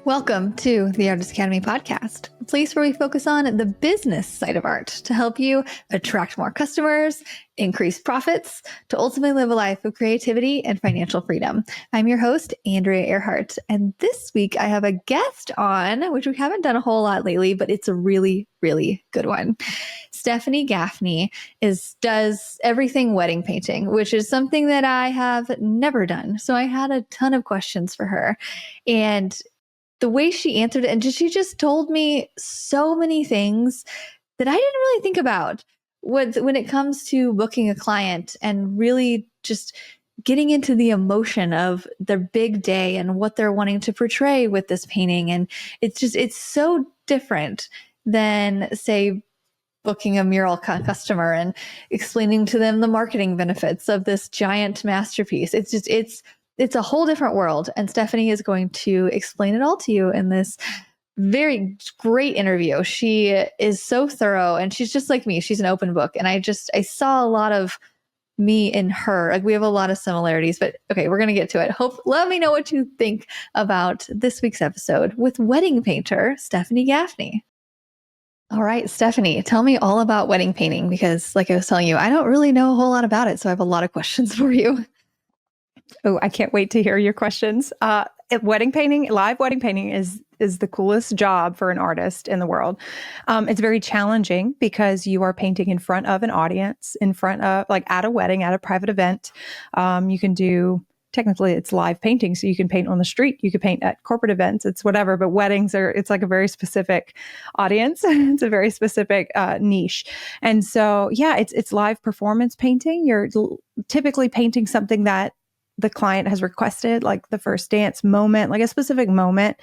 Welcome to the Artist Academy podcast, a place where we focus on the business side of art to help you attract more customers, increase profits, to ultimately live a life of creativity and financial freedom. I'm your host, Andrea Earhart, and this week I have a guest on, which we haven't done a whole lot lately, but it's a really, really good one. Stephanie Gaffney does everything wedding painting, which is something that I have never done. So I had a ton of questions for her, and the way she answered it, and she just told me so many things that I didn't really think about when it comes to booking a client and really just getting into the emotion of their big day and what they're wanting to portray with this painting. And it's so different than, say, booking a mural customer and explaining to them the marketing benefits of this giant masterpiece. It's a whole different world. And Stephanie is going to explain it all to you in this very great interview. She is so thorough, and she's just like me. She's an open book. And I saw a lot of me in her. Like, we have a lot of similarities, but okay, we're going to get to it. Let me know what you think about this week's episode with wedding painter Stephanie Gaffney. All right, Stephanie, tell me all about wedding painting, because like I was telling you, I don't really know a whole lot about it. So I have a lot of questions for you. Oh, I can't wait to hear your questions. Wedding painting, live wedding painting is the coolest job for an artist in the world. It's very challenging because you are painting in front of an audience, in front of, like, at a wedding, at a private event. You can do, technically it's live painting, so you can paint on the street, you could paint at corporate events, it's whatever, but weddings it's like a very specific audience. It's a very specific niche. And so, yeah, it's live performance painting. You're typically painting something that the client has requested, like the first dance moment, like a specific moment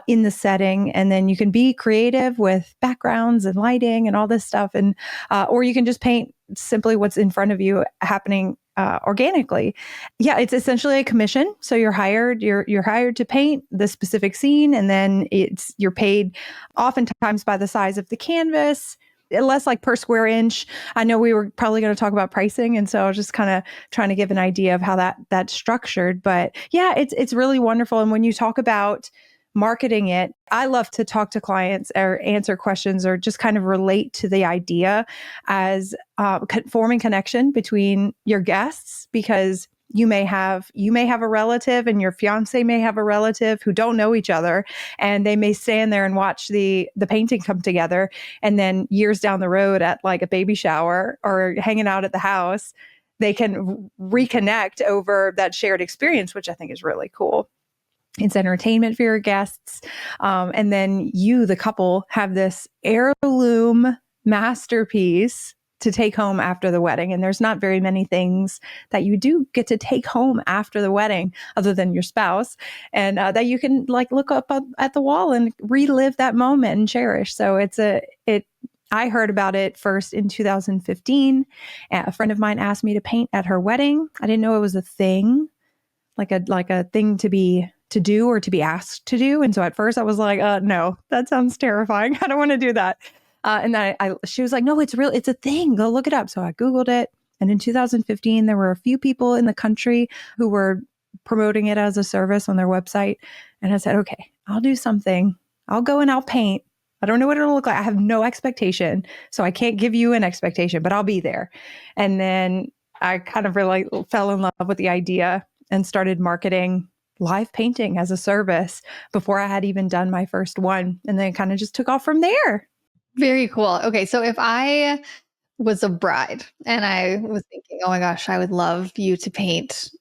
in the setting. And then you can be creative with backgrounds and lighting and all this stuff. And or you can just paint simply what's in front of you happening organically. Yeah, it's essentially a commission. So you're hired to paint the specific scene, and then you're paid oftentimes by the size of the canvas, less like per square inch. I know we were probably going to talk about pricing, and so I was just kind of trying to give an idea of how that's structured. But yeah, it's really wonderful. And when you talk about marketing it, I love to talk to clients or answer questions or just kind of relate to the idea as forming connection between your guests, because you may have a relative, and your fiance may have a relative who don't know each other, and they may stand there and watch the painting come together. And then years down the road at like a baby shower or hanging out at the house, they can reconnect over that shared experience, which I think is really cool. It's entertainment for your guests. And then you, the couple, have this heirloom masterpiece to take home after the wedding. And there's not very many things that you do get to take home after the wedding other than your spouse, and that you can like look up at the wall and relive that moment and cherish. So I heard about it first in 2015. A friend of mine asked me to paint at her wedding. I didn't know it was a thing, like a thing to do or to be asked to do. And so at first I was like, no, that sounds terrifying. I don't want to do that. And then she was like, no, it's real. It's a thing. Go look it up. So I Googled it. And in 2015, there were a few people in the country who were promoting it as a service on their website. And I said, okay, I'll do something. I'll go and I'll paint. I don't know what it'll look like. I have no expectation. So I can't give you an expectation, but I'll be there. And then I kind of really fell in love with the idea and started marketing live painting as a service before I had even done my first one. And then it kind of just took off from there. Very cool. Okay, so if I was a bride and I was thinking, oh my gosh, I would love you to paint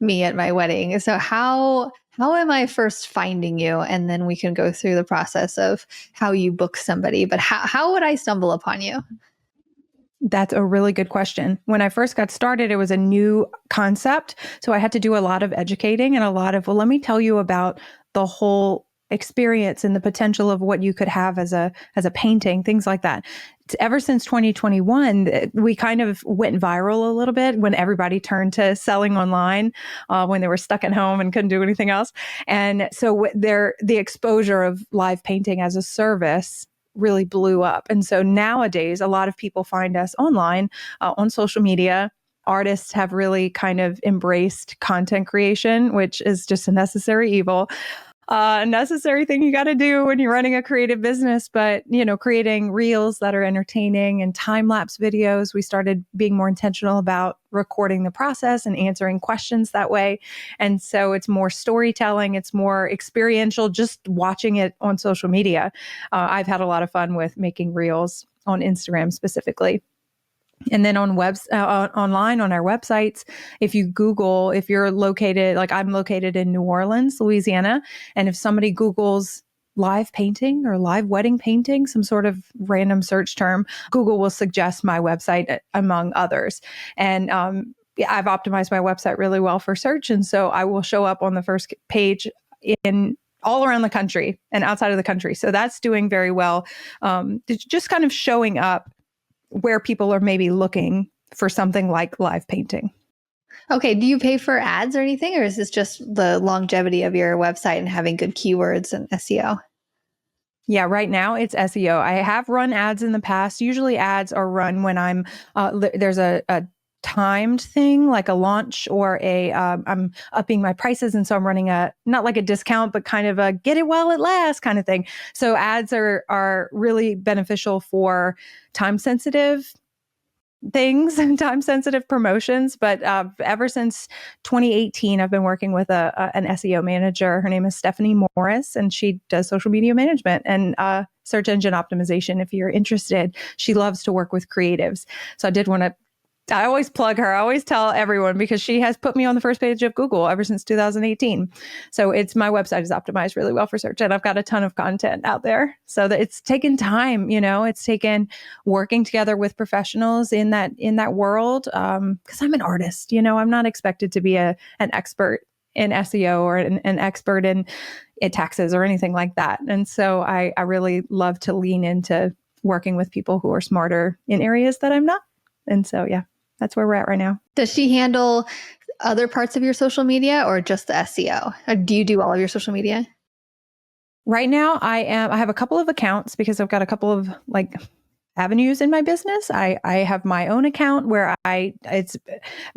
me at my wedding. So how am I first finding you? And then we can go through the process of how you book somebody. But how would I stumble upon you? That's a really good question. When I first got started, it was a new concept. So I had to do a lot of educating and a lot of, well, let me tell you about the whole experience and the potential of what you could have as a painting, things like that. Ever since 2021, we kind of went viral a little bit when everybody turned to selling online, when they were stuck at home and couldn't do anything else. And so the exposure of live painting as a service really blew up. And so nowadays, a lot of people find us online, on social media. Artists have really kind of embraced content creation, which is just a necessary evil. necessary thing you got to do when you're running a creative business. But, creating reels that are entertaining and time-lapse videos, we started being more intentional about recording the process and answering questions that way. And so it's more storytelling. It's more experiential, just watching it on social media. I've had a lot of fun with making reels on Instagram specifically. And then online on our websites, if you're located, like I'm located in New Orleans, Louisiana, and if somebody Googles live painting or live wedding painting, some sort of random search term, Google will suggest my website among others. And I've optimized my website really well for search. And so I will show up on the first page in all around the country and outside of the country. So that's doing very well. It's just kind of showing up where people are maybe looking for something like live painting. Okay. Do you pay for ads or anything, or is this just the longevity of your website and having good keywords and SEO? Yeah, right now it's SEO. I have run ads in the past. Usually ads are run when I'm, there's a timed thing like a launch or I'm upping my prices. And so I'm running not like a discount, but kind of a get it while it lasts kind of thing. So ads are really beneficial for time sensitive things and time sensitive promotions. But ever since 2018, I've been working with an SEO manager. Her name is Stephanie Morris, and she does social media management and search engine optimization. If you're interested, she loves to work with creatives. So I always plug her. I always tell everyone because she has put me on the first page of Google ever since 2018. So my website is optimized really well for search, and I've got a ton of content out there. So that it's taken time, it's taken working together with professionals in that world. Because I'm an artist, I'm not expected to be an expert in SEO or an expert in taxes or anything like that. And so I really love to lean into working with people who are smarter in areas that I'm not. And so, yeah. That's where we're at right now. Does she handle other parts of your social media or just the SEO? Or do you do all of your social media? Right now, I have a couple of accounts because I've got a couple of avenues in my business. I have my own account where it's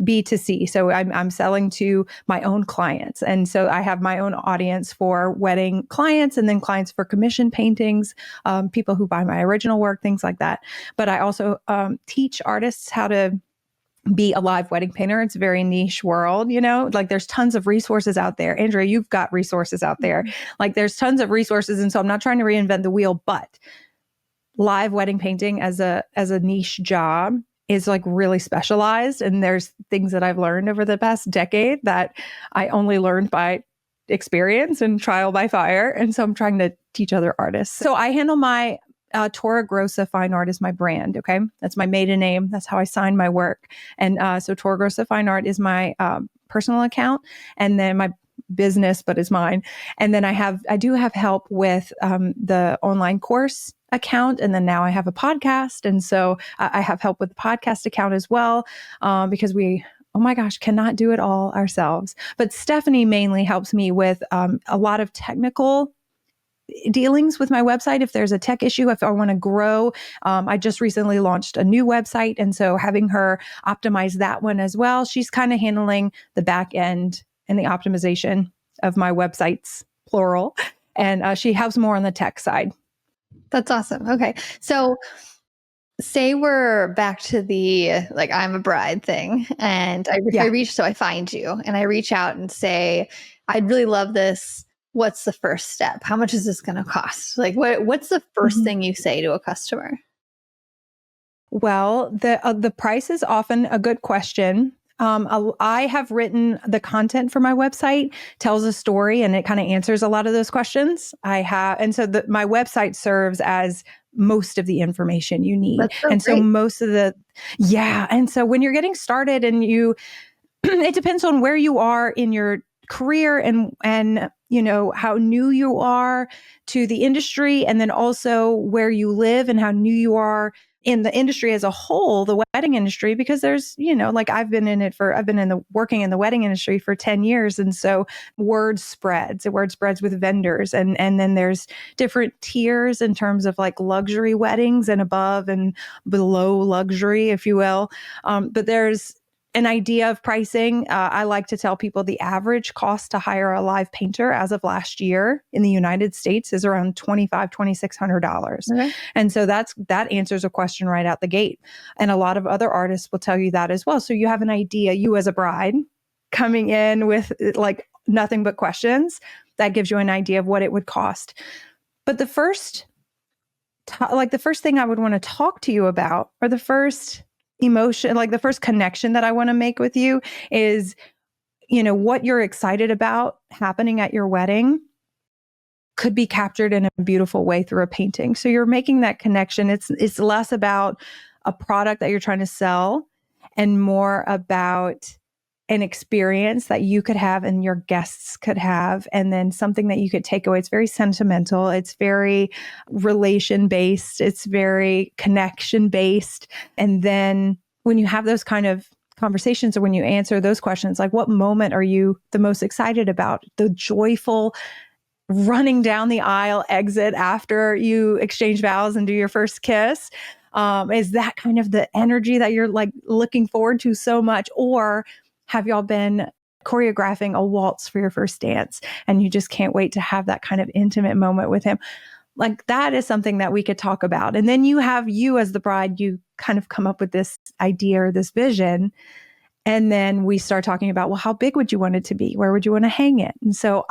B2C. So I'm selling to my own clients. And so I have my own audience for wedding clients and then clients for commission paintings, people who buy my original work, things like that. But I also teach artists how to be a live wedding painter. It's a very niche world, there's tons of resources out there. Andrea, you've got resources out there. There's tons of resources. And so I'm not trying to reinvent the wheel, but live wedding painting as a niche job is really specialized. And there's things that I've learned over the past decade that I only learned by experience and trial by fire. And so I'm trying to teach other artists. So I handle my Torah Grossa Fine Art is my brand. Okay. That's my maiden name. That's how I sign my work. And so Torah Grossa Fine Art is my personal account, and then my business, but is mine. And then I do have help with the online course account. And then now I have a podcast. And so I have help with the podcast account as well, because we, oh my gosh, cannot do it all ourselves. But Stephanie mainly helps me with a lot of technical dealings with my website. If there's a tech issue, if I want to grow, I just recently launched a new website. And so having her optimize that one as well, she's kind of handling the back end and the optimization of my websites, plural. And she helps more on the tech side. That's awesome. Okay. So say we're back to the, I'm a bride thing, and I find you and I reach out and say, I'd really love this. What's the first step? How much is this going to cost? What's the first thing you say to a customer? Well, the price is often a good question. I have written the content for my website, tells a story, and it kind of answers a lot of those questions. And so my website serves as most of the information you need. And so and so when you're getting started and it depends on where you are in your career and how new you are to the industry, and then also where you live and how new you are in the industry as a whole, the wedding industry, because there's, I've been working in the wedding industry for 10 years. And so word spreads with vendors. And then there's different tiers in terms of luxury weddings and above and below luxury, if you will. But there's an idea of pricing, I like to tell people the average cost to hire a live painter as of last year in the United States is around $2,600. Okay. And so that answers a question right out the gate. And a lot of other artists will tell you that as well. So you have an idea, you as a bride coming in with like nothing but questions, that gives you an idea of what it would cost. But the first thing I would want to talk to you about, or the first emotion, like the first connection that I want to make with you is, what you're excited about happening at your wedding could be captured in a beautiful way through a painting. So you're making that connection. It's less about a product that you're trying to sell and more about an experience that you could have and your guests could have, and then something that you could take away. It's very sentimental. It's very relation based. It's very connection based. And then when you have those kind of conversations, or when you answer those questions, like what moment are you the most excited about? The joyful running down the aisle exit after you exchange vows and do your first kiss? Is that kind of the energy that you're like looking forward to so much? Or have y'all been choreographing a waltz for your first dance and you just can't wait to have that kind of intimate moment with him? Like that is something that we could talk about. And then you as the bride, you kind of come up with this idea or this vision. And then we start talking about, well, how big would you want it to be? Where would you want to hang it? And so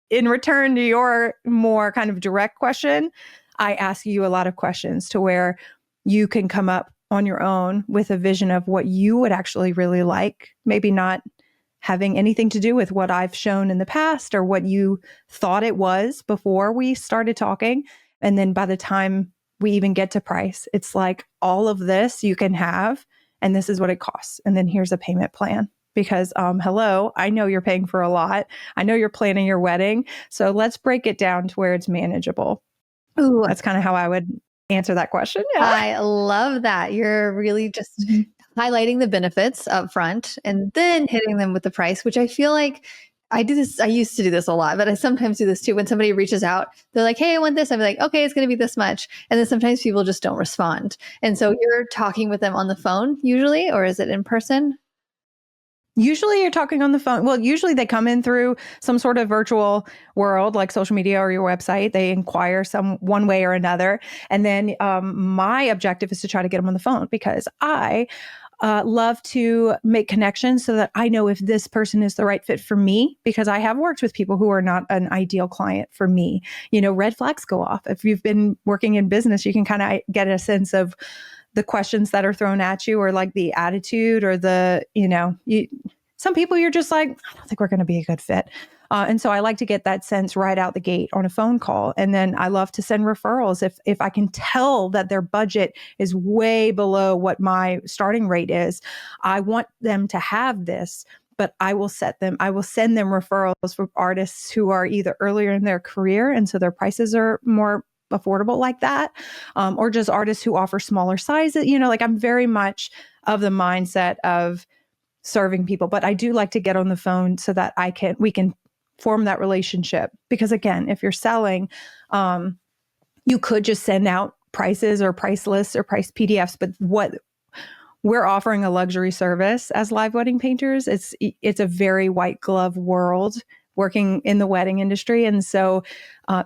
in return to your more kind of direct question, I ask you a lot of questions to where you can come up on your own with a vision of what you would actually really like, maybe not having anything to do with what I've shown in the past or what you thought it was before we started talking. And then by the time we even get to price, it's like all of this you can have, and this is what it costs. And then here's a payment plan. Because, hello, I know you're paying for a lot. I know you're planning your wedding. So let's break it down to where it's manageable. Ooh, that's kind of how I would answer that question. Yeah. I love that. You're really just highlighting the benefits up front and then hitting them with the price, which I feel like I do this. I used to do this a lot, but I sometimes do this too. When somebody reaches out, they're like, hey, I want this. I'm like, okay, it's going to be this much. And then sometimes people just don't respond. And so you're talking with them on the phone usually, or is it in person? Usually you're talking on the phone. Well, usually they come in through some sort of virtual world like social media or your website. They inquire one way or another. And then my objective is to try to get them on the phone because I love to make connections so that I know if this person is the right fit for me, because I have worked with people who are not an ideal client for me. Red flags go off. If you've been working in business, you can kind of get a sense of the questions that are thrown at you or like the attitude or some people you're just like, I don't think we're going to be a good fit. And so I like to get that sense right out the gate on a phone call. And then I love to send referrals. If I can tell that their budget is way below what my starting rate is, I want them to have this, but I will send them referrals for artists who are either earlier in their career. And so their prices are more affordable like that, or just artists who offer smaller sizes. I'm very much of the mindset of serving people, but I do like to get on the phone so that we can form that relationship. Because again, if you're selling, you could just send out prices or price lists or price PDFs, but what we're offering a luxury service as live wedding painters. It's a very white glove world working in the wedding industry. And so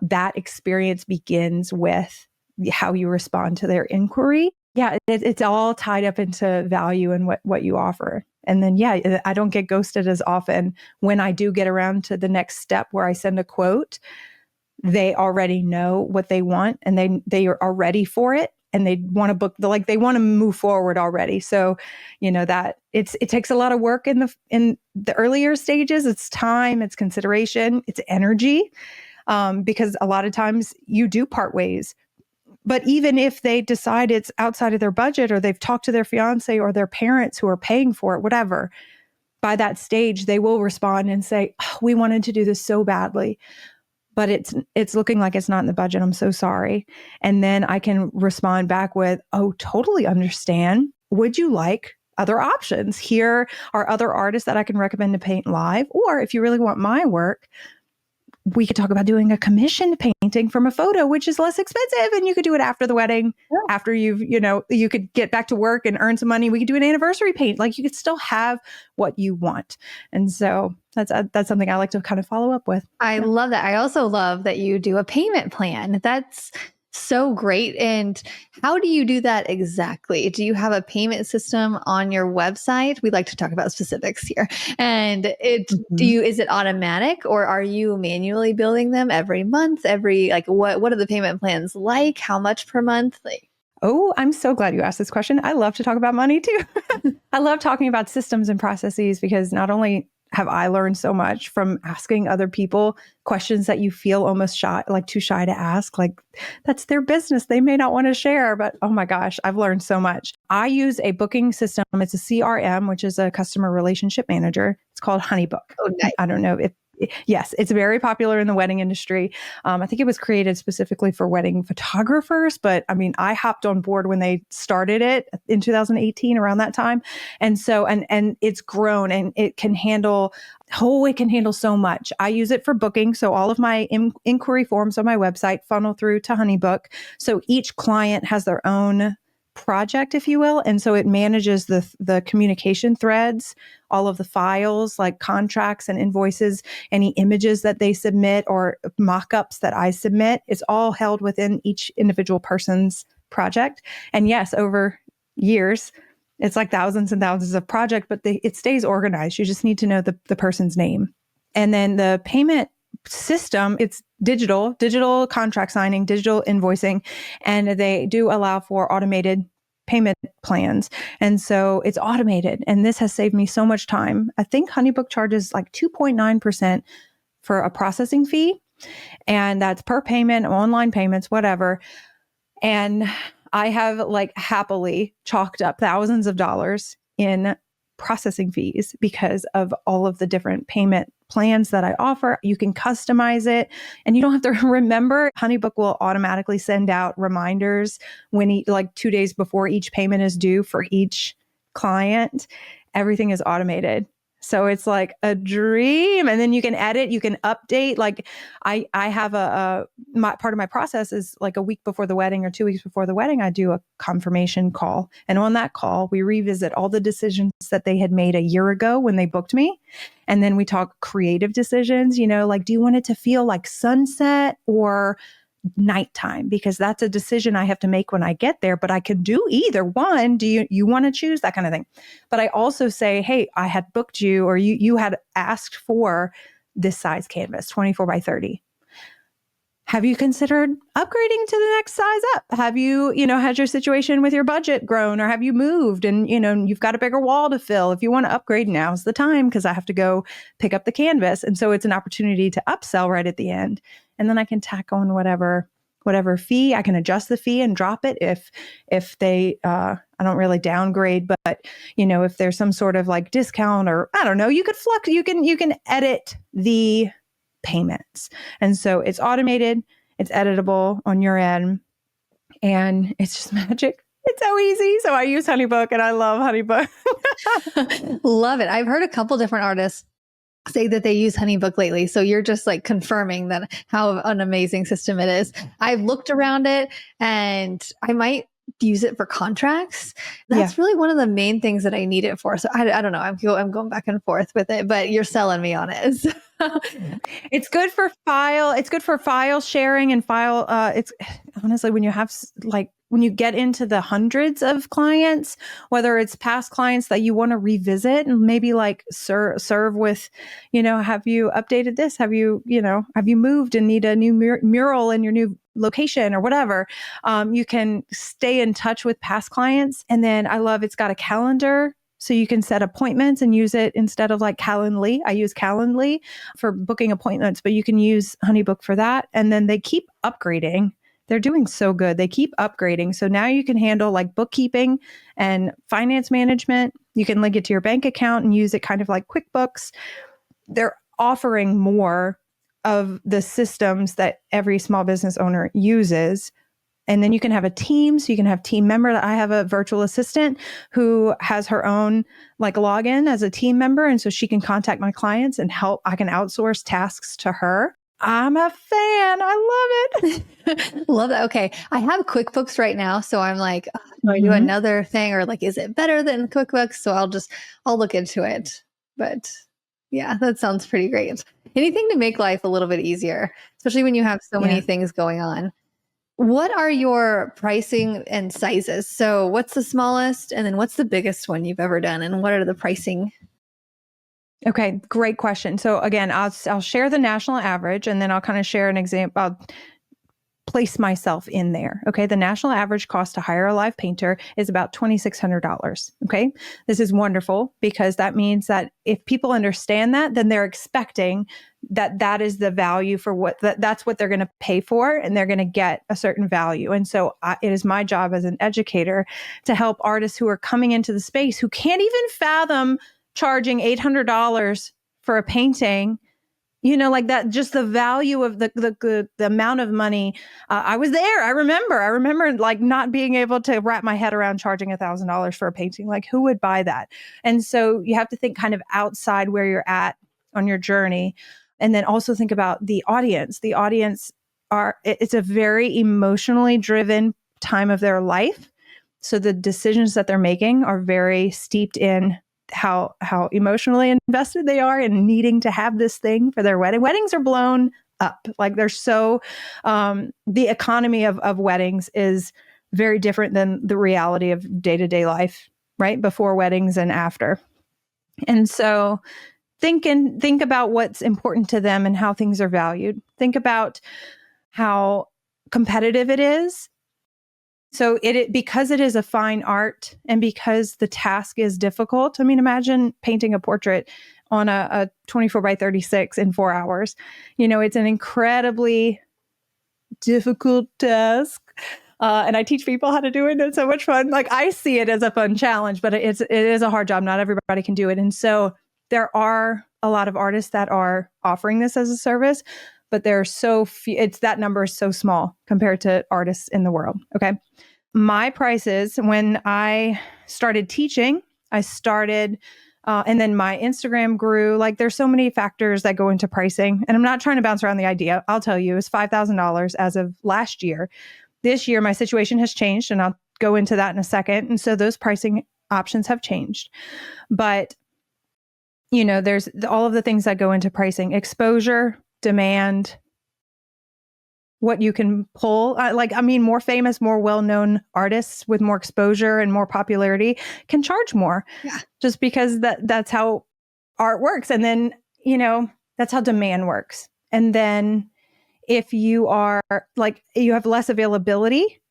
that experience begins with how you respond to their inquiry. Yeah, it's all tied up into value and what you offer. And then, I don't get ghosted as often. When I do get around to the next step where I send a quote, they already know what they want and they are ready for it. And they want to book they want to move forward already. So, that it takes a lot of work in the earlier stages. It's time, it's consideration, it's energy, because a lot of times you do part ways. But even if they decide it's outside of their budget, or they've talked to their fiance or their parents who are paying for it, whatever, by that stage, they will respond and say, oh, we wanted to do this so badly, but it's looking like it's not in the budget. I'm so sorry. And then I can respond back with, oh, totally understand. Would you like other options? Here are other artists that I can recommend to paint live. Or if you really want my work, we could talk about doing a commissioned painting from a photo, which is less expensive. And you could do it after the wedding, after you could get back to work and earn some money. We could do an anniversary paint. Like you could still have what you want. And so that's something I like to kind of follow up with. I love that. I also love that you do a payment plan. That's so great. And how do you do that exactly? Do you have a payment system on your website? We'd like to talk about specifics here. And is it automatic, or are you manually building them every month? What are the payment plans like? How much per month? Oh, I'm so glad you asked this question. I love to talk about money too. I love talking about systems and processes, because not only have I learned so much from asking other people questions that you feel almost shy, like too shy to ask, like that's their business. They may not want to share, but oh my gosh, I've learned so much. I use a booking system. It's a CRM, which is a customer relationship manager. It's called Honeybook. Oh, nice. I don't know if yes, it's very popular in the wedding industry. I think it was created specifically for wedding photographers, but I mean, I hopped on board when they started it in 2018, around that time. And so, and it's grown, and it can handle so much. I use it for booking. So all of my inquiry forms on my website funnel through to Honeybook. So each client has their own project, if you will. And so it manages the communication threads, all of the files like contracts and invoices, any images that they submit or mock-ups that I submit. It's all held within each individual person's project. And yes, over years, it's like thousands and thousands of projects, but it stays organized. You just need to know the person's name. And then the payment system, it's digital contract signing, digital invoicing, and they do allow for automated payment plans. And so it's automated, and this has saved me so much time. I think Honeybook charges like 2.9% for a processing fee, and that's per payment, online payments, whatever. And I have like happily chalked up thousands of dollars in processing fees because of all of the different payment plans that I offer. You can customize it, and you don't have to remember. Honeybook will automatically send out reminders like 2 days before each payment is due for each client. Everything is automated. So it's like a dream. And then you can edit, you can update. Like I have part of my process is like a week before the wedding or 2 weeks before the wedding, I do a confirmation call. And on that call, we revisit all the decisions that they had made a year ago when they booked me. And then we talk creative decisions, like, do you want it to feel like sunset or nighttime? Because that's a decision I have to make when I get there, but I could do either one. Do you want to choose, that kind of thing? But I also say, hey, I had booked you, or you had asked for this size canvas, 24 by 30. Have you considered upgrading to the next size up? Have you, has your situation with your budget grown, or have you moved and, you've got a bigger wall to fill? If you want to upgrade, now's the time, because I have to go pick up the canvas. And so it's an opportunity to upsell right at the end. And then I can tack on whatever fee. I can adjust the fee and drop it if they, I don't really downgrade, but if there's some sort of like discount, or I don't know, you can edit the payments. And so it's automated, it's editable on your end, and it's just magic. It's so easy. So I use Honeybook, and I love Honeybook. Love it. I've heard a couple different artists say that they use Honeybook lately. So you're just like confirming that how an amazing system it is. I've looked around it, and I might use it for contracts. That's really one of the main things that I need it for. So I don't know. I'm going back and forth with it, but you're selling me on it. It's good for file. It's good for file sharing and file. It's honestly, when you have when you get into the hundreds of clients, whether it's past clients that you want to revisit and maybe like serve with, have you updated this? Have you moved and need a new mural in your new location or whatever? You can stay in touch with past clients. And then I love it's got a calendar. So you can set appointments and use it instead of like Calendly. I use Calendly for booking appointments, but you can use Honeybook for that. And then they keep upgrading. They're doing so good. They keep upgrading. So now you can handle like bookkeeping and finance management. You can link it to your bank account and use it kind of like QuickBooks. They're offering more of the systems that every small business owner uses. And then you can have a team. So you can have team member. I have a virtual assistant who has her own like login as a team member. And so she can contact my clients and help. I can outsource tasks to her. I'm a fan. I love it. Love that. Okay. I have QuickBooks right now. So I'm like, "Oh, do I do Mhm. another thing or like, is it better than QuickBooks?" So I'll look into it. But yeah, that sounds pretty great. Anything to make life a little bit easier, especially when you have so many Yeah. things going on. What are your pricing and sizes? So what's the smallest and then what's the biggest one you've ever done? And what are the pricing? Okay, great question. So again, I'll share the national average, and then I'll kind of share an example. I'll place myself in there. Okay, the national average cost to hire a live painter is about $2,600. Okay, this is wonderful because that means that if people understand that, then they're expecting that that is the value for what that's what they're going to pay for, and they're going to get a certain value. And so it is my job as an educator to help artists who are coming into the space who can't even fathom charging $800 for a painting, like that, just the value of the amount of money. I was there. I remember like not being able to wrap my head around charging $1,000 for a painting. Like, who would buy that? And so you have to think kind of outside where you're at on your journey. And then also think about the audience. The audience it's a very emotionally driven time of their life. So the decisions that they're making are very steeped in how emotionally invested they are in needing to have this thing for their wedding. Weddings are blown up. Like they're so, the economy of weddings is very different than the reality of day-to-day life, right? Before weddings and after. And so think about what's important to them and how things are valued. Think about how competitive it is. So because it is a fine art and because the task is difficult. I mean, imagine painting a portrait on a 24 by 36 in 4 hours. It's an incredibly difficult task. And I teach people how to do it. It's so much fun. Like, I see it as a fun challenge, but it is a hard job. Not everybody can do it. And so there are a lot of artists that are offering this as a service, but there are so few. That number is so small compared to artists in the world. Okay. My prices, when I started teaching, and then my Instagram grew. Like, there's so many factors that go into pricing. And I'm not trying to bounce around the idea. I'll tell you, it's $5,000 as of last year. This year, my situation has changed, and I'll go into that in a second. And so those pricing options have changed. But, there's all of the things that go into pricing: exposure, demand, what you can pull. More famous, more well-known artists with more exposure and more popularity can charge more. Yeah. Just because that's how art works. And then, that's how demand works. And then if you are you have less availability,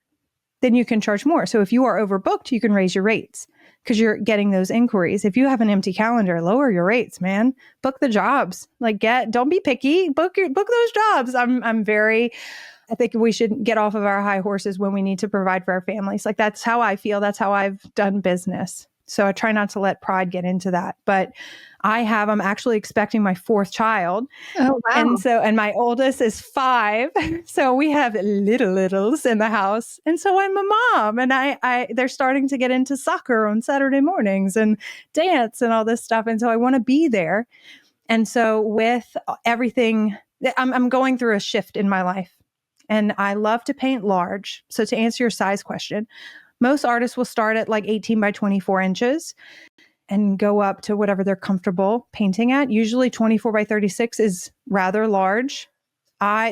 then you can charge more. So if you are overbooked, you can raise your rates because you're getting those inquiries. If you have an empty calendar, lower your rates, man. Book the jobs. Don't be picky. Book those jobs. I think we should get off of our high horses when we need to provide for our families. Like, that's how I feel. That's how I've done business. So I try not to let pride get into that. But I'm actually expecting my 4th child. Oh, wow. And my oldest is 5. So we have littles in the house. And so I'm a mom, and they're starting to get into soccer on Saturday mornings and dance and all this stuff. And so I want to be there. And so with everything, I'm going through a shift in my life, and I love to paint large. So to answer your size question, most artists will start at 18 by 24 inches and go up to whatever they're comfortable painting at. Usually 24 by 36 is rather large.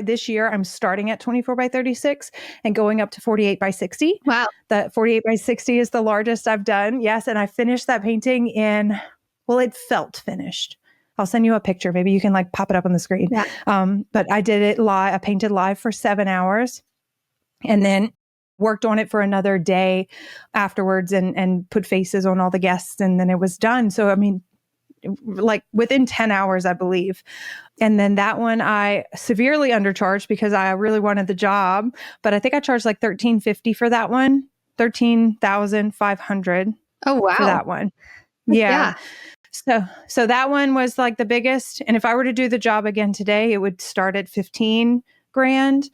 This year I'm starting at 24 by 36 and going up to 48 by 60. Wow. The 48 by 60 is the largest I've done. Yes. And I finished that painting it felt finished. I'll send you a picture. Maybe you can pop it up on the screen. Yeah. But I did it live. I painted live for 7 hours and then worked on it for another day afterwards and put faces on all the guests. And then it was done. So, within 10 hours, I believe. And then that one I severely undercharged because I really wanted the job, but I think I charged $1,350 for that one, $13,500. Oh, wow. For that one. Yeah. So that one was the biggest. And if I were to do the job again today, it would start at 15 grand.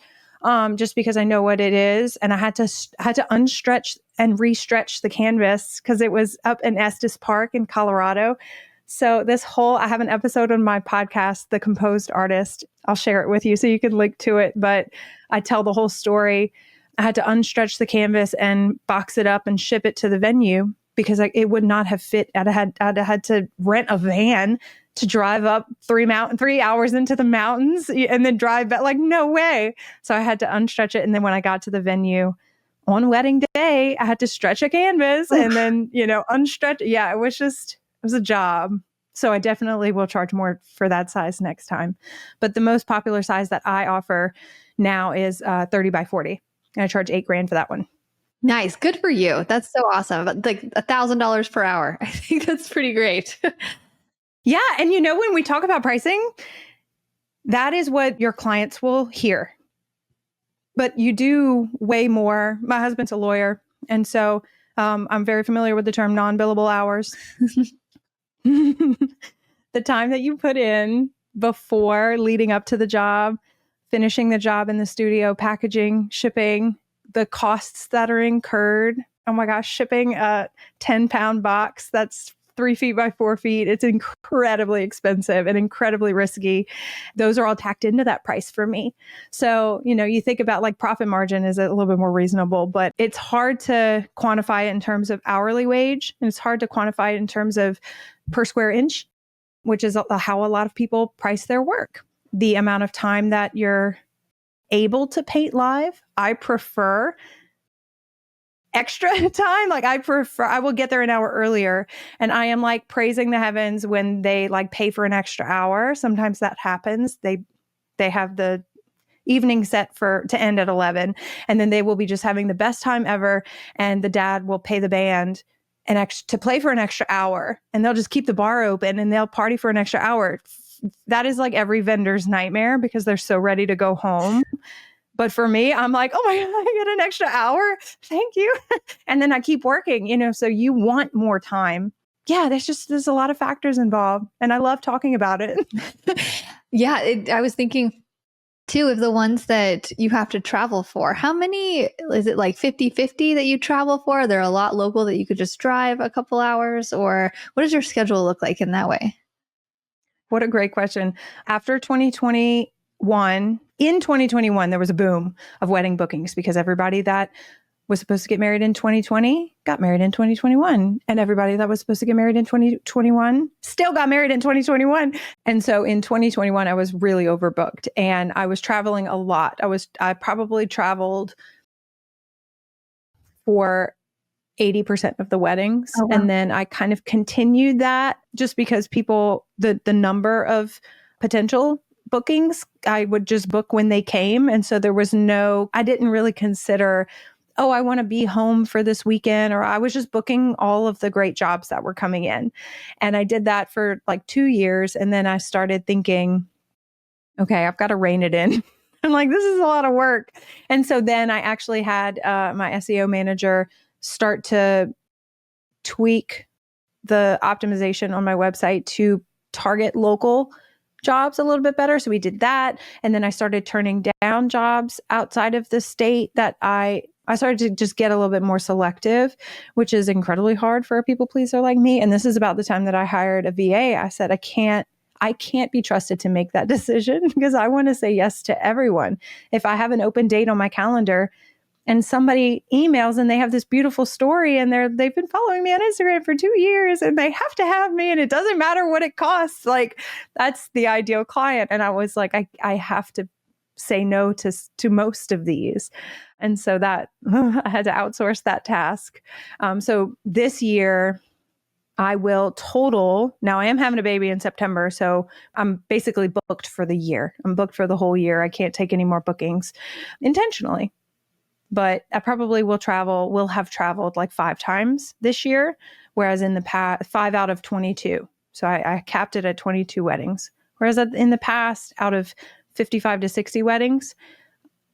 Just because I know what it is. And I had to unstretch and restretch the canvas because it was up in Estes Park in Colorado. So I have an episode on my podcast, The Composed Artist. I'll share it with you so you can link to it. But I tell the whole story. I had to unstretch the canvas and box it up and ship it to the venue because it would not have fit. I'd had to rent a van to drive up 3 hours into the mountains and then drive back. Like, no way. So I had to unstretch it. And then when I got to the venue on wedding day, I had to stretch a canvas and then, unstretch. Yeah, it was a job. So I definitely will charge more for that size next time. But the most popular size that I offer now is 30 by 40. And I charge $8,000 for that one. Nice. Good for you. That's so awesome. But like $1,000 per hour. I think that's pretty great. Yeah. And when we talk about pricing, that is what your clients will hear. But you do way more. My husband's a lawyer. And so I'm very familiar with the term non-billable hours. The time that you put in before leading up to the job, finishing the job in the studio, packaging, shipping, the costs that are incurred. Oh my gosh, shipping a 10-pound box that's 3 feet by 4 feet. It's incredibly expensive and incredibly risky. Those are all tacked into that price for me. So, you think about like profit margin is a little bit more reasonable, but it's hard to quantify it in terms of hourly wage. And it's hard to quantify it in terms of per square inch, which is how a lot of people price their work. The amount of time that you're able to paint live, I prefer extra time. Like I will get there an hour earlier, and I am like praising the heavens when they like pay for an extra hour. Sometimes that happens. They have the evening set to end at 11, and then they will be just having the best time ever. And the dad will pay the band to play for an extra hour, and they'll just keep the bar open and they'll party for an extra hour. That is like every vendor's nightmare because they're so ready to go home. But for me, I'm like, oh my God, I get an extra hour. Thank you. And then I keep working, so you want more time. Yeah, there's a lot of factors involved. And I love talking about it. Yeah, I was thinking too of the ones that you have to travel for. How many, is it like 50-50 that you travel for? Are there a lot local that you could just drive a couple hours? Or what does your schedule look like in that way? What a great question. After 2021, in 2021, there was a boom of wedding bookings because everybody that was supposed to get married in 2020 got married in 2021. And everybody that was supposed to get married in 2021 still got married in 2021. And so in 2021, I was really overbooked and I was traveling a lot. I probably traveled for 80% of the weddings. Oh, wow. And then I kind of continued that just because the number of potential bookings, I would just book when they came. And so I didn't really consider, I want to be home for this weekend, or I was just booking all of the great jobs that were coming in. And I did that for like 2 years. And then I started thinking, okay, I've got to rein it in. I'm like, this is a lot of work. And so then I actually had my SEO manager start to tweak the optimization on my website to target local jobs a little bit better. So we did that. And then I started turning down jobs outside of the state that I started to just get a little bit more selective, which is incredibly hard for a people pleaser like me. And this is about the time that I hired a VA. I said, I can't be trusted to make that decision because I want to say yes to everyone. If I have an open date on my calendar and somebody emails and they have this beautiful story and they've been following me on Instagram for 2 years and they have to have me and it doesn't matter what it costs, like that's the ideal client. And I was like, I have to say no to most of these. And so that I had to outsource that task. So this year I will total, now I am having a baby in September, so I'm basically booked for the year. I'm booked for the whole year. I can't take any more bookings intentionally. But I probably will have traveled like 5 times this year, whereas in the past, 5 out of 22. So I capped it at 22 weddings. Whereas in the past, out of 55 to 60 weddings,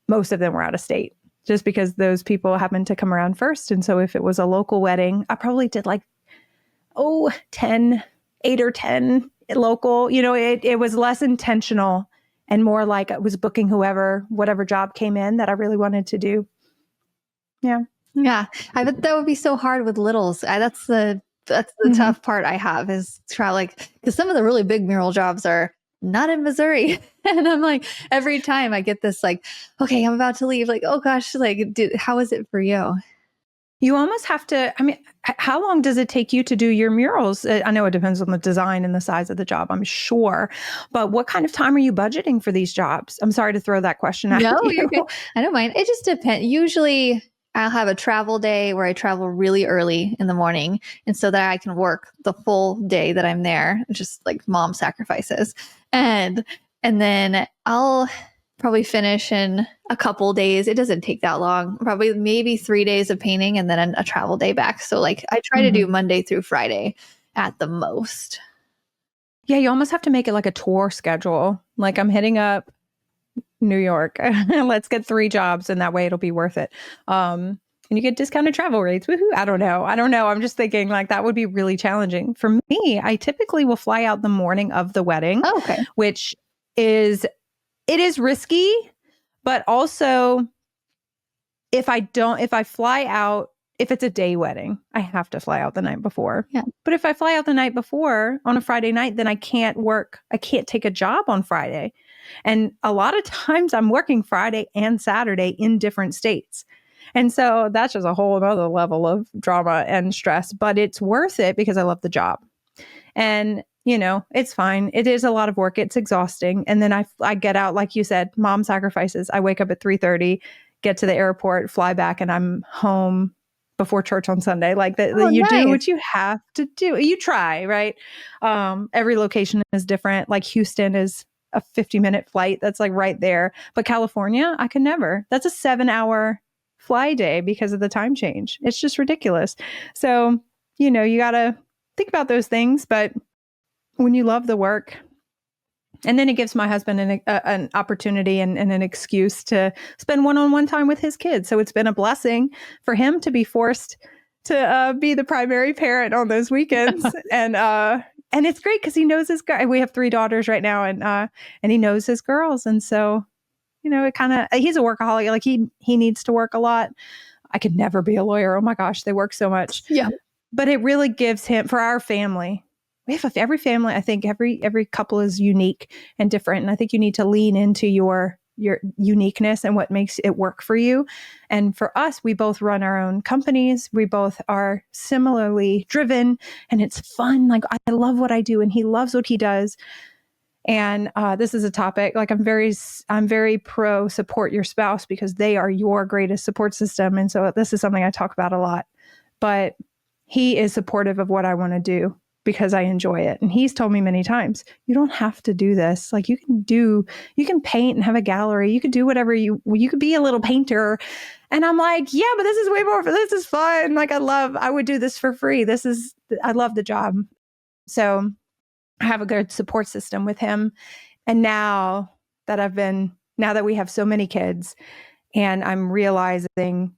most of them were out of state, just because those people happened to come around first. And so if it was a local wedding, I probably did like, 8 or 10 local. It was less intentional and more like I was booking whatever job came in that I really wanted to do. Yeah. Yeah. I bet that would be so hard with littles. That's the That's the tough part I have is try like, because some of the really big mural jobs are not in Missouri. And I'm like, every time I get this, like, okay, I'm about to leave. Like, oh gosh, like, how is it for you? You almost have to, I mean, how long does it take you to do your murals? I know it depends on the design and the size of the job, I'm sure. But what kind of time are you budgeting for these jobs? I'm sorry to throw that question at No, you. you're good. I don't mind. It just depends. Usually I'll have a travel day where I travel really early in the morning. And so that I can work the full day that I'm there, just like mom sacrifices. And then I'll probably finish in a couple days. It doesn't take that long, probably maybe 3 days of painting and then a travel day back. So like I try to do Monday through Friday at the most. Yeah, you almost have to make it like a tour schedule. Like I'm hitting up New York. Let's get 3 jobs and that way it'll be worth it. And you get discounted travel rates. Woohoo. I don't know. I'm just thinking like that would be really challenging. For me, I typically will fly out the morning of the wedding, which is risky, but also if I fly out, if it's a day wedding, I have to fly out the night before. Yeah. But if I fly out the night before on a Friday night, then I can't work. I can't take a job on Friday. And a lot of times I'm working Friday and Saturday in different states. And so that's just a whole other level of drama and stress, but it's worth it because I love the job. And, it's fine. It is a lot of work. It's exhausting. And then I get out, like you said, mom sacrifices. I wake up at 3:30, get to the airport, fly back, and I'm home before church on Sunday. Like you do what you have to do. You try, right? Every location is different. Like Houston is a 50-minute flight. That's like right there. But California, I could never. That's a 7-hour fly day because of the time change. It's just ridiculous. So, you got to think about those things. But when you love the work, and then it gives my husband an opportunity and an excuse to spend one-on-one time with his kids. So it's been a blessing for him to be forced to be the primary parent on those weekends. And it's great because he knows his girl. We have 3 daughters right now, and he knows his girls. And so, it kind of, he's a workaholic. Like he needs to work a lot. I could never be a lawyer. Oh my gosh, they work so much. Yeah. But it really gives him, for our family, every family, I think every couple is unique and different. And I think you need to lean into your uniqueness and what makes it work for you. And for us, we both run our own companies. We both are similarly driven and it's fun. Like I love what I do and he loves what he does. And this is a topic, like I'm very pro support your spouse because they are your greatest support system. And so this is something I talk about a lot, but he is supportive of what I want to do because I enjoy it. And he's told me many times, you don't have to do this. Like you can paint and have a gallery. You could do whatever you could be a little painter. And I'm like, yeah, but this is way more, this is fun. Like I would do this for free. I love the job. So I have a good support system with him. And now that we have so many kids and I'm realizing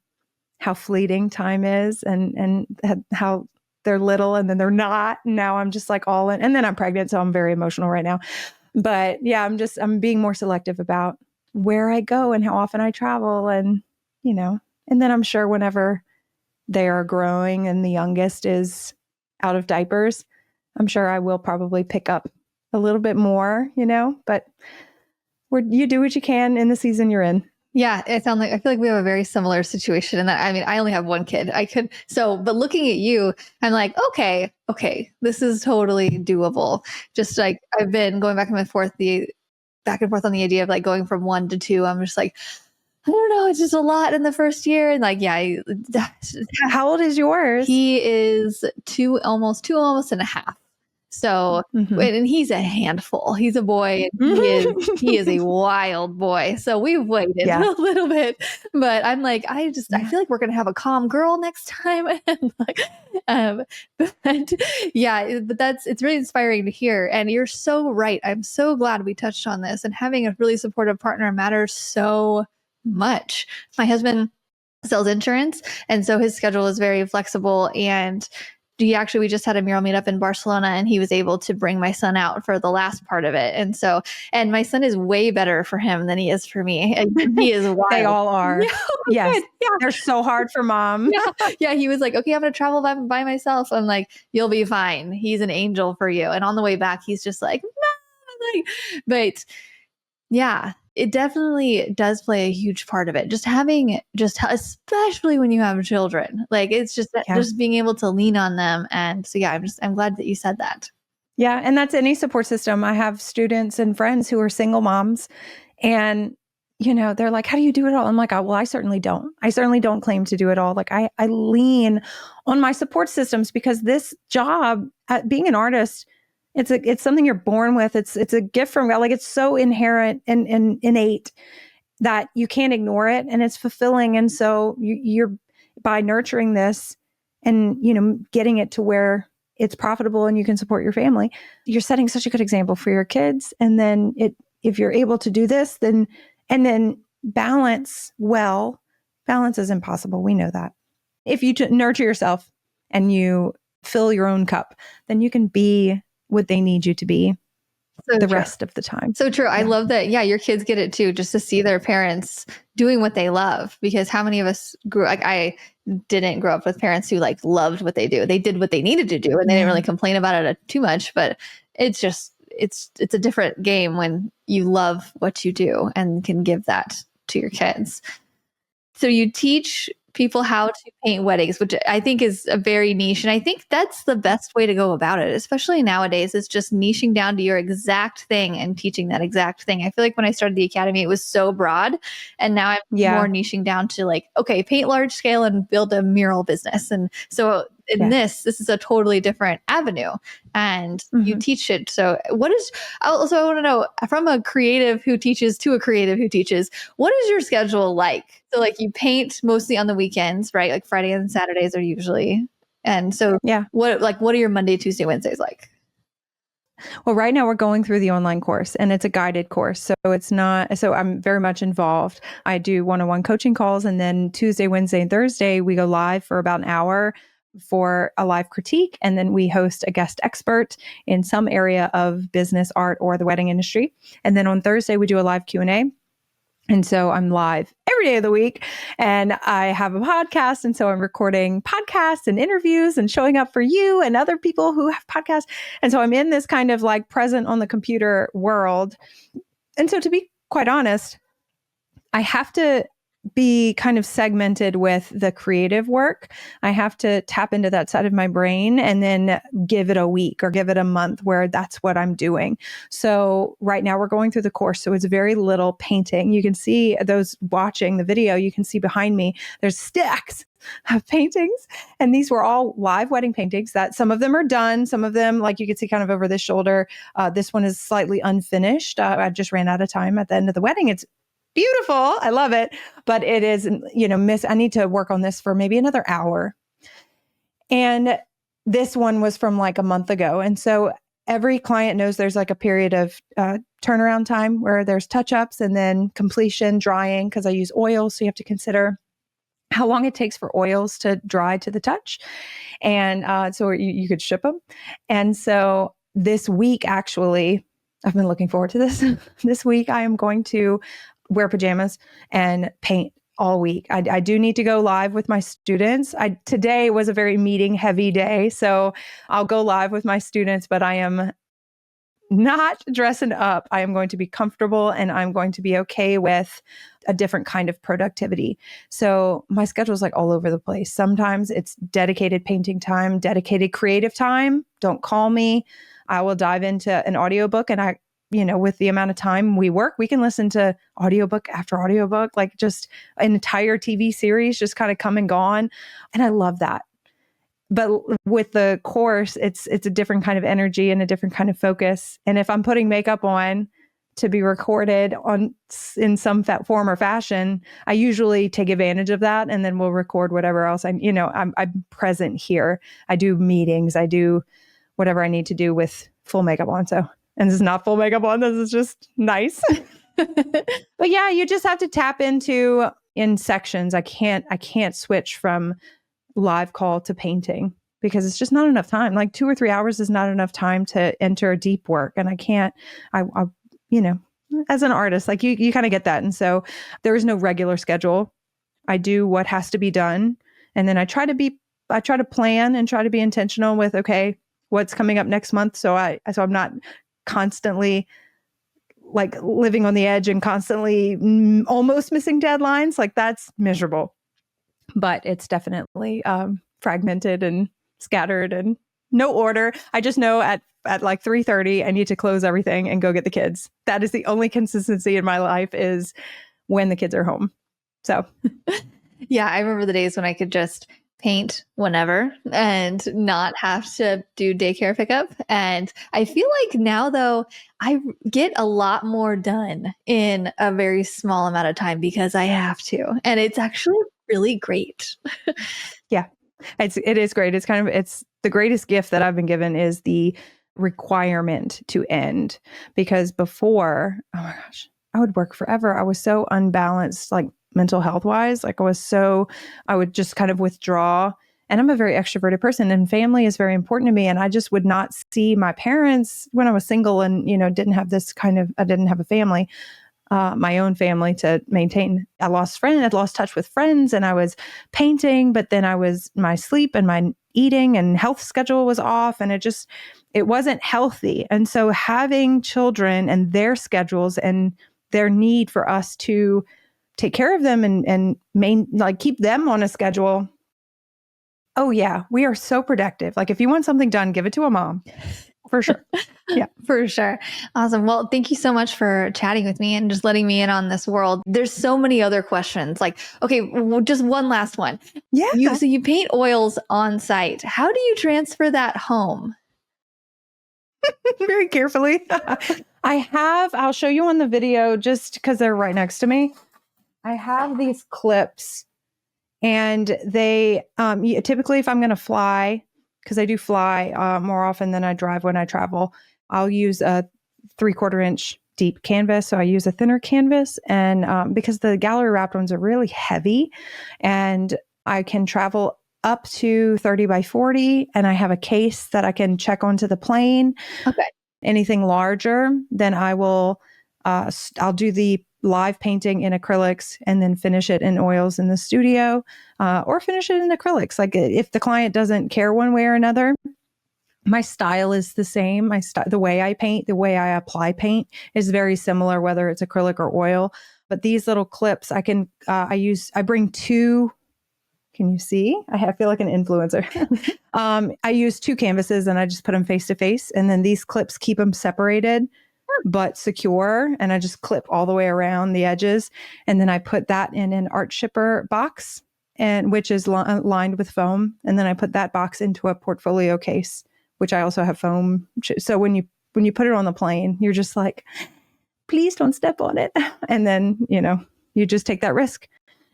how fleeting time is and how they're little and then they're not. Now I'm just like all in. And then I'm pregnant, so I'm very emotional right now. But yeah, I'm being more selective about where I go and how often I travel and, and then I'm sure whenever they are growing and the youngest is out of diapers, I'm sure I will probably pick up a little bit more, but you do what you can in the season you're in. Yeah, I feel like we have a very similar situation in that. I mean, I only have one kid. But looking at you, I'm like, okay, this is totally doable. Just like I've been going back and forth on the idea of like going from 1 to 2. I'm just like, I don't know. It's just a lot in the first year. And like, yeah. How old is yours? He is 2, almost and a half. So, and he's a handful. He's a boy and he is a wild boy. So we've waited a little bit, but I'm like, I feel like we're going to have a calm girl next time. And like, but it's really inspiring to hear. And you're so right. I'm so glad we touched on this, and having a really supportive partner matters so much. My husband sells insurance, and so his schedule is very flexible, and we just had a mural meetup in Barcelona, and he was able to bring my son out for the last part of it. And my son is way better for him than he is for me. And he is wild. They all are. Yeah, yes. good. Yeah. They're so hard for mom. Yeah. He was like, okay, I'm going to travel by myself. I'm like, you'll be fine. He's an angel for you. And on the way back, he's just like, no. But yeah, it definitely does play a huge part of it. Especially when you have children, like it's just just being able to lean on them. And so, yeah, I'm glad that you said that. Yeah. And that's any support system. I have students and friends who are single moms, and they're like, how do you do it all? I'm like, oh, well, I certainly don't. I certainly don't claim to do it all. Like I lean on my support systems, because this job, being an artist, it's something you're born with. It's a gift from God. Like it's so inherent and innate that you can't ignore it, and it's fulfilling. And so you're by nurturing this and getting it to where it's profitable and you can support your family, you're setting such a good example for your kids. And then if you're able to do this, then balance well. Balance is impossible. We know that. If you nurture yourself and you fill your own cup, then you can be what they need you to be rest of the time. So true. Yeah. I love that. Yeah, your kids get it too, just to see their parents doing what they love. Because how many of us I didn't grow up with parents who like loved what they do. They did what they needed to do, and they didn't really complain about it too much. But it's just it's a different game when you love what you do and can give that to your kids. So you teach people how to paint weddings, which I think is a very niche. And I think that's the best way to go about it, especially nowadays, is just niching down to your exact thing and teaching that exact thing. I feel like when I started the academy, it was so broad. And now I'm more niching down to like, okay, paint large scale and build a mural business. And so this is a totally different avenue, and you teach it. So I want to know, from a creative who teaches to a creative who teaches, what is your schedule like? So like you paint mostly on the weekends, right? Like Friday and Saturdays are usually. And so what are your Monday, Tuesday, Wednesdays like? Well, right now we're going through the online course, and it's a guided course. So I'm very much involved. I do one-on-one coaching calls, and then Tuesday, Wednesday, and Thursday, we go live for about an hour for a live critique. And then we host a guest expert in some area of business, art, or the wedding industry. And then on Thursday, we do a live Q&A. And so I'm live every day of the week, and I have a podcast. And so I'm recording podcasts and interviews and showing up for you and other people who have podcasts. And so I'm in this kind of like present on the computer world. And so to be quite honest, I have to be kind of segmented with the creative work. I have to tap into that side of my brain and then give it a week or give it a month where that's what I'm doing. So right now we're going through the course. So it's very little painting. You can see, those watching the video, you can see behind me, there's stacks of paintings. And these were all live wedding paintings that some of them are done. Some of them, like you can see kind of over this shoulder. This one is slightly unfinished. I just ran out of time at the end of the wedding. It's beautiful. I love it. But it is, I need to work on this for maybe another hour. And this one was from like a month ago. And so every client knows there's like a period of turnaround time where there's touch-ups and then completion, drying, because I use oils. So you have to consider how long it takes for oils to dry to the touch. And so you could ship them. And so this week, actually, I've been looking forward to this. This week, I am going to wear pajamas and paint all week. I do need to go live with my students. Today was a very meeting heavy day, so I'll go live with my students, but I am not dressing up. I am going to be comfortable, and I'm going to be okay with a different kind of productivity. So my schedule is like all over the place. Sometimes it's dedicated painting time, dedicated creative time. Don't call me. I will dive into an audiobook, and with the amount of time we work, we can listen to audiobook after audiobook, like just an entire TV series just kind of come and gone. And I love that. But with the course, it's a different kind of energy and a different kind of focus. And if I'm putting makeup on to be recorded in some form or fashion, I usually take advantage of that, and then we'll record whatever else I'm present here. I do meetings, I do whatever I need to do with full makeup on. And this is not full makeup on. This is just nice. But yeah, you just have to tap into in sections. I can't switch from live call to painting. because it's just not enough time. Like 2 or 3 hours is not enough time to enter deep work. And I can't, you know, as an artist, like you kind of get that. And so there is no regular schedule. I do what has to be done. And then I try to plan and try to be intentional with, okay, what's coming up next month. So I'm not constantly like living on the edge and constantly almost missing deadlines. Like that's miserable, but it's definitely fragmented and scattered and no order. I just know at like 3:30, I need to close everything and go get the kids. That is the only consistency in my life, is when the kids are home. So yeah, I remember the days when I could just paint whenever and not have to do daycare pickup. And I feel like now, though, I get a lot more done in a very small amount of time because I have to. And it's actually really great. Yeah, it is great. It's the greatest gift that I've been given is the requirement to end. Because before, oh my gosh, I would work forever. I was so unbalanced, like mental health wise. Like I would just kind of withdraw. And I'm a very extroverted person, and family is very important to me. And I just would not see my parents when I was single and, I didn't have a family, my own family to maintain. I had lost touch with friends, and I was painting, but then my sleep and my eating and health schedule was off, and it wasn't healthy. And so having children and their schedules and their need for us to take care of them and keep them on a schedule. Oh yeah, we are so productive. Like if you want something done, give it to a mom. For sure. Yeah, for sure. Awesome. Well, thank you so much for chatting with me and just letting me in on this world. There's so many other questions. Like, okay, just one last one. Yeah. So you paint oils on site. How do you transfer that home? Very carefully. I'll show you on the video just because they're right next to me. I have these clips, and they typically, if I'm going to fly, because I do fly more often than I drive when I travel, I'll use a 3/4 inch deep canvas. So I use a thinner canvas, and because the gallery wrapped ones are really heavy, and I can travel up to 30 by 40, and I have a case that I can check onto the plane. Okay. Anything larger, then I'll do the live painting in acrylics and then finish it in oils in the studio, or finish it in acrylics. Like if the client doesn't care one way or another, my style is the same. The way I paint, the way I apply paint is very similar, whether it's acrylic or oil. But these little clips, I bring two. Can you see? I feel like an influencer. I use two canvases, and I just put them face to face. And then these clips keep them separated but secure. And I just clip all the way around the edges. And then I put that in an art shipper box, which is lined with foam. And then I put that box into a portfolio case, which I also have foam. So when you put it on the plane, you're just like, please don't step on it. And then, you just take that risk.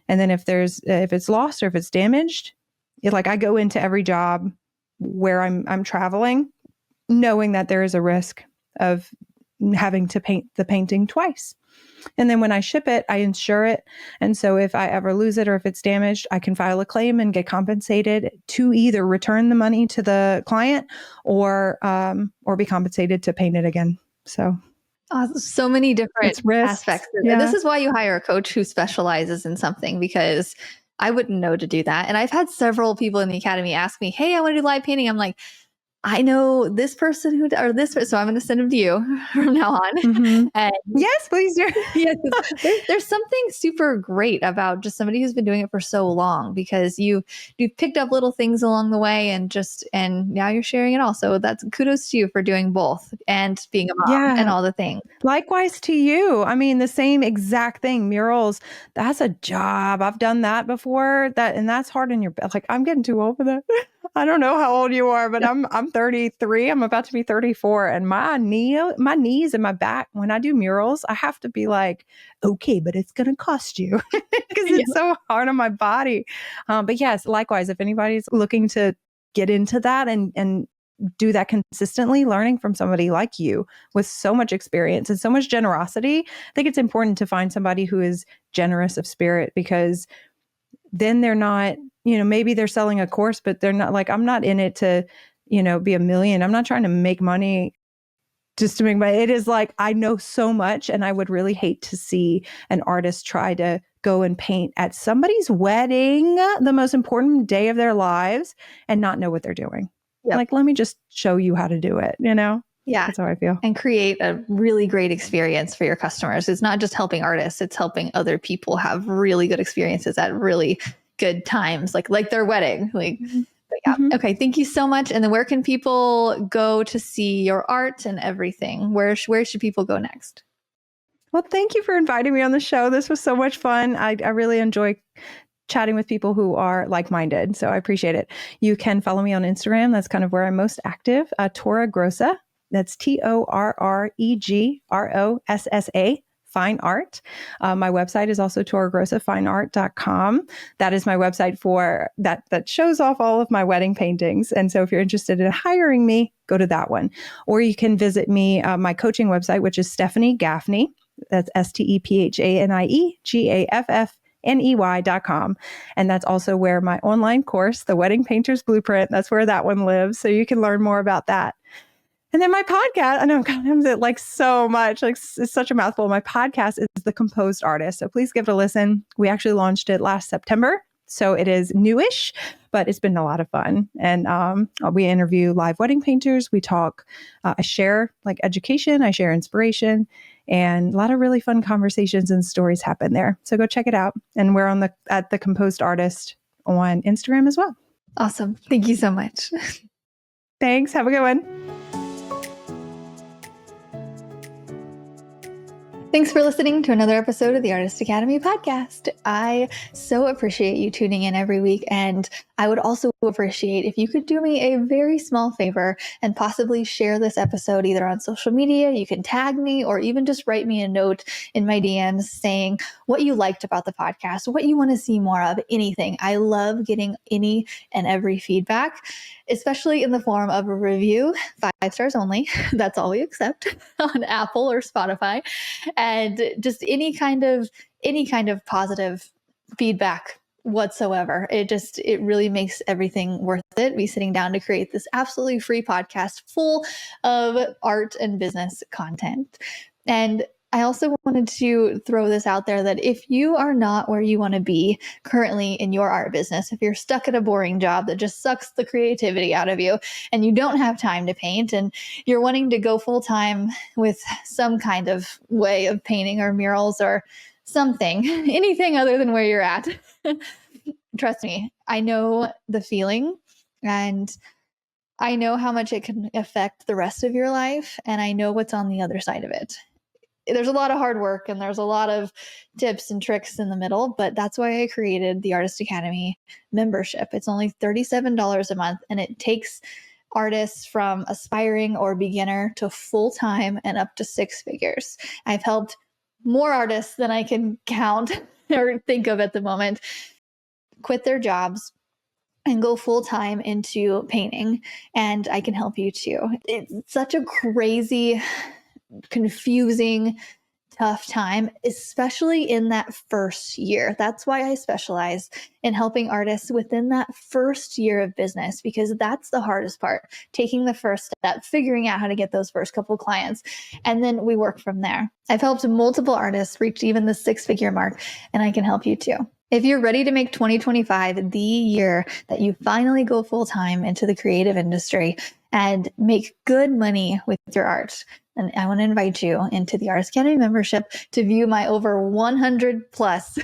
And then if it's lost or if it's damaged, I go into every job where I'm traveling, knowing that there is a risk of having to paint the painting twice. And then when I ship it, I insure it. And so if I ever lose it or if it's damaged, I can file a claim and get compensated to either return the money to the client or be compensated to paint it again. So so many different aspects. Yeah. This is why you hire a coach who specializes in something, because I wouldn't know to do that. And I've had several people in the academy ask me, hey, I want to do live painting. I'm like, I know this person so I'm going to send them to you from now on. Mm-hmm. And yes, please do. Yes, there's something super great about just somebody who's been doing it for so long, because you've picked up little things along the way and now you're sharing it all. So that's kudos to you for doing both and being a mom and all the things. Likewise to you. I mean, the same exact thing. Murals, that's a job. I've done that before. And that's hard in your, like, I'm getting too old for that. I don't know how old you are, but I'm 33. I'm about to be 34, and my knees and my back, when I do murals, I have to be like, okay, but it's going to cost you because it's so hard on my body. But yes, likewise, if anybody's looking to get into that and do that consistently, learning from somebody like you with so much experience and so much generosity, I think it's important to find somebody who is generous of spirit, because then they're not, maybe they're selling a course, but they're not like, I'm not in it to, be a million. I'm not trying to make money just to make money. It is like, I know so much, and I would really hate to see an artist try to go and paint at somebody's wedding, the most important day of their lives, and not know what they're doing. Yep. Like, let me just show you how to do it, Yeah. That's how I feel. And create a really great experience for your customers. It's not just helping artists, it's helping other people have really good experiences at really good times, like their wedding. But yeah. Mm-hmm. Okay. Thank you so much. And then where can people go to see your art and everything? Where should people go next? Well, thank you for inviting me on the show. This was so much fun. I really enjoy chatting with people who are like-minded. So I appreciate it. You can follow me on Instagram. That's kind of where I'm most active. Torah Grossa. That's TORREGROSSA. Fine art. My website is also torahgrossafineart.com. That is my website for that shows off all of my wedding paintings. And so if you're interested in hiring me, go to that one. Or you can visit me, my coaching website, which is Stephanie Gaffney. That's StephanieGaffney.com. And that's also where my online course, The Wedding Painter's Blueprint, that's where that one lives. So you can learn more about that. And then my podcast, I know I'm kind of like so much, like it's such a mouthful. My podcast is The Composed Artist. So please give it a listen. We actually launched it last September. So it is newish, but it's been a lot of fun. And we interview live wedding painters. We talk, I share like education, I share inspiration, and a lot of really fun conversations and stories happen there. So go check it out. And we're at The Composed Artist on Instagram as well. Awesome. Thank you so much. Thanks. Have a good one. Thanks for listening to another episode of the Artist Academy podcast. I so appreciate you tuning in every week, and I would also appreciate if you could do me a very small favor and possibly share this episode either on social media. You can tag me or even just write me a note in my DMs saying what you liked about the podcast, what you want to see more of, anything. I love getting any and every feedback, especially in the form of a review, 5 stars only. That's all we accept on Apple or Spotify. And just any kind of positive feedback whatsoever. It really makes everything worth it. Me sitting down to create this absolutely free podcast full of art and business content. And I also wanted to throw this out there that if you are not where you want to be currently in your art business, if you're stuck at a boring job that just sucks the creativity out of you and you don't have time to paint and you're wanting to go full time with some kind of way of painting or murals or something, anything other than where you're at, trust me, I know the feeling and I know how much it can affect the rest of your life. And I know what's on the other side of it. There's a lot of hard work and there's a lot of tips and tricks in the middle, but that's why I created the Artist Academy membership. It's only $37 a month, and it takes artists from aspiring or beginner to full-time and up to 6 figures. I've helped more artists than I can count or think of at the moment quit their jobs and go full-time into painting, and I can help you too. It's such a crazy, confusing, tough time, especially in that first year. That's why I specialize in helping artists within that first year of business, because that's the hardest part, taking the first step, figuring out how to get those first couple clients, and then we work from there. I've helped multiple artists reach even the 6-figure mark, and I can help you too. If you're ready to make 2025 the year that you finally go full-time into the creative industry and make good money with your art, and I want to invite you into the Artist Academy membership to view my over 100 plus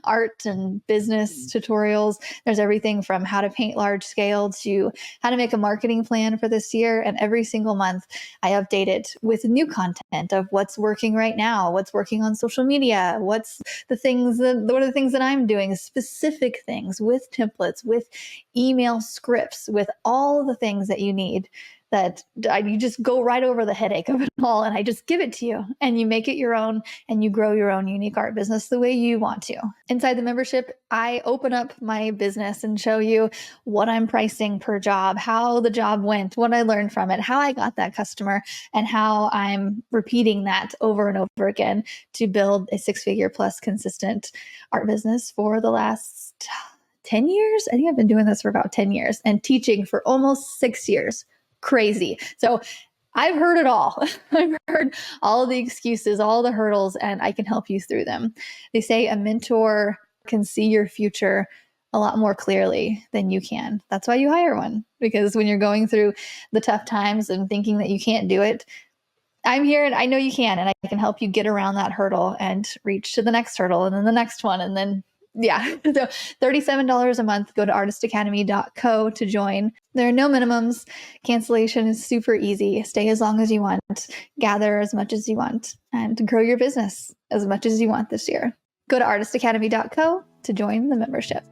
art and business tutorials. There's everything from how to paint large scale to how to make a marketing plan for this year. And every single month I update it with new content of what's working right now, what's working on social media, what are the things that I'm doing, specific things with templates, with email scripts, with all the things that you need. That you just go right over the headache of it all, and I just give it to you, and you make it your own, and you grow your own unique art business the way you want to. Inside the membership, I open up my business and show you what I'm pricing per job, how the job went, what I learned from it, how I got that customer, and how I'm repeating that over and over again to build a 6-figure plus consistent art business for the last 10 years. I think I've been doing this for about 10 years and teaching for almost 6 years. Crazy. So I've heard it all. I've heard all of the excuses, all the hurdles, and I can help you through them. They say a mentor can see your future a lot more clearly than you can. That's why you hire one, because when you're going through the tough times and thinking that you can't do it, I'm here and I know you can, and I can help you get around that hurdle and reach to the next hurdle and then the next one. And then, yeah, so $37 a month. Go to artistacademy.co to join. There are no minimums. Cancellation is super easy. Stay as long as you want, gather as much as you want, and grow your business as much as you want this year. Go to artistacademy.co to join the membership.